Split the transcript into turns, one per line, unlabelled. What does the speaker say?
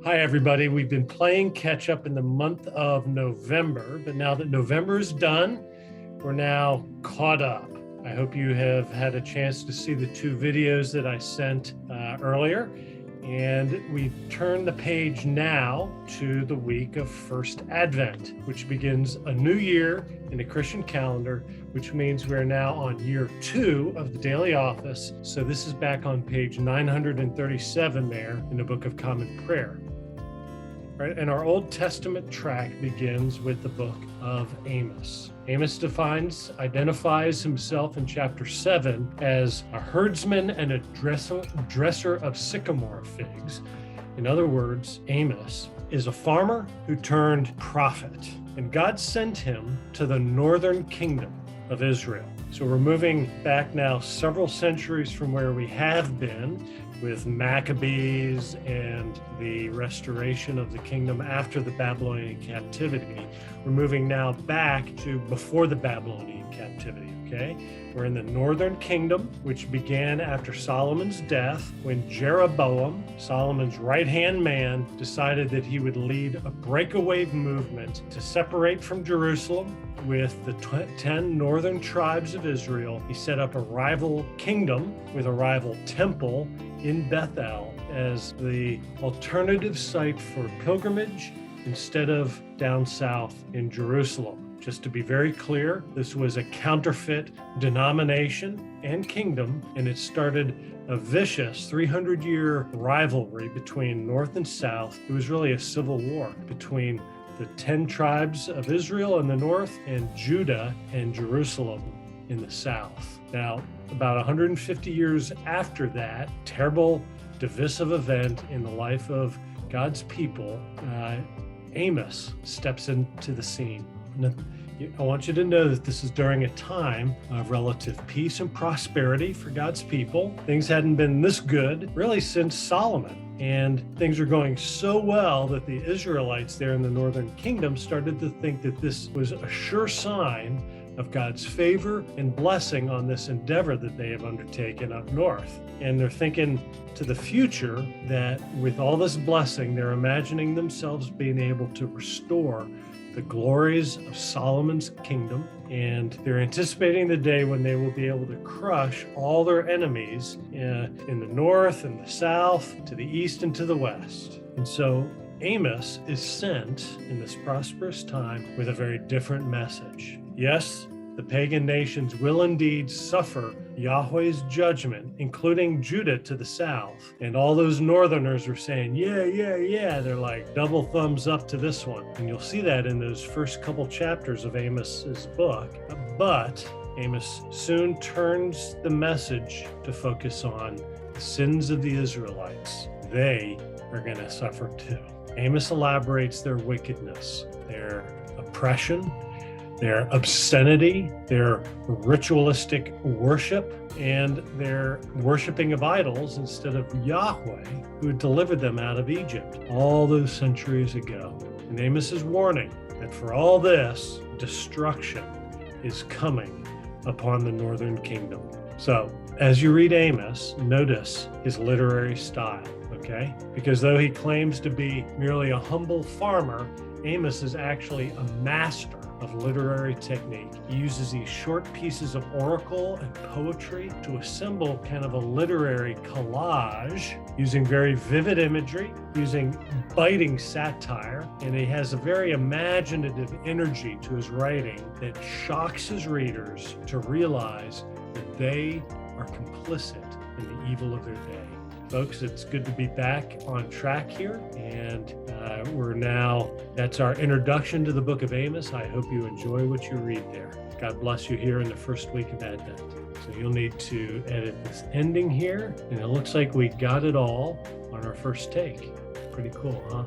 Hi, everybody. We've been playing catch up in the month of November, but now that November is done, we're now caught up. I hope you have had a chance to see the two videos that I sent earlier. And we turn the page now to the week of First Advent, which begins a new year in the Christian calendar, which means we're now on year 2 of the daily office. So this is back on page 937 there in the Book of Common Prayer. Right, and our Old Testament track begins with the book of Amos. Amos identifies himself in chapter 7 as a herdsman and a dresser of sycamore figs. In other words, Amos is a farmer who turned prophet, and God sent him to the northern kingdom of Israel. So we're moving back now several centuries from where we have been with Maccabees and the restoration of the kingdom after the Babylonian captivity. We're moving now back to before the Babylonian captivity, okay? We're in the northern kingdom, which began after Solomon's death when Jeroboam, Solomon's right-hand man, decided that he would lead a breakaway movement to separate from Jerusalem with the 10 northern tribes of Israel. He set up a rival kingdom with a rival temple in Bethel as the alternative site for pilgrimage instead of down south in Jerusalem. Just to be very clear, this was a counterfeit denomination and kingdom, and it started a vicious 300-year rivalry between North and South. It was really a civil war between the 10 tribes of Israel in the north and Judah and Jerusalem in the south. Now, about 150 years after that terrible, divisive event in the life of God's people, Amos steps into the scene. I want you to know that this is during a time of relative peace and prosperity for God's people. Things hadn't been this good really since Solomon. And things are going so well that the Israelites there in the northern kingdom started to think that this was a sure sign of God's favor and blessing on this endeavor that they have undertaken up north. And they're thinking to the future that with all this blessing, they're imagining themselves being able to restore the glories of Solomon's kingdom, and they're anticipating the day when they will be able to crush all their enemies in the north and the south, to the east and to the west. And so Amos is sent in this prosperous time with a very different message. Yes, the pagan nations will indeed suffer Yahweh's judgment, including Judah to the south. And all those northerners are saying, yeah. They're like double thumbs up to this one. And you'll see that in those first couple chapters of Amos's book. But Amos soon turns the message to focus on the sins of the Israelites. They are going to suffer too. Amos elaborates their wickedness, their oppression, their obscenity, their ritualistic worship, and their worshiping of idols instead of Yahweh, who had delivered them out of Egypt all those centuries ago. And Amos is warning that for all this, destruction is coming upon the northern kingdom. So as you read Amos, notice his literary style, okay? Because though he claims to be merely a humble farmer, Amos is actually a master of literary technique. He uses these short pieces of oracle and poetry to assemble kind of a literary collage using very vivid imagery, using biting satire, and he has a very imaginative energy to his writing that shocks his readers to realize that they are complicit in the evil of their day. Folks, it's good to be back on track here, and that's our introduction to the book of Amos. I hope you enjoy what you read there. God bless you here in the first week of Advent. So you'll need to edit this ending here, and it looks like we got it all on our first take. Pretty cool, huh?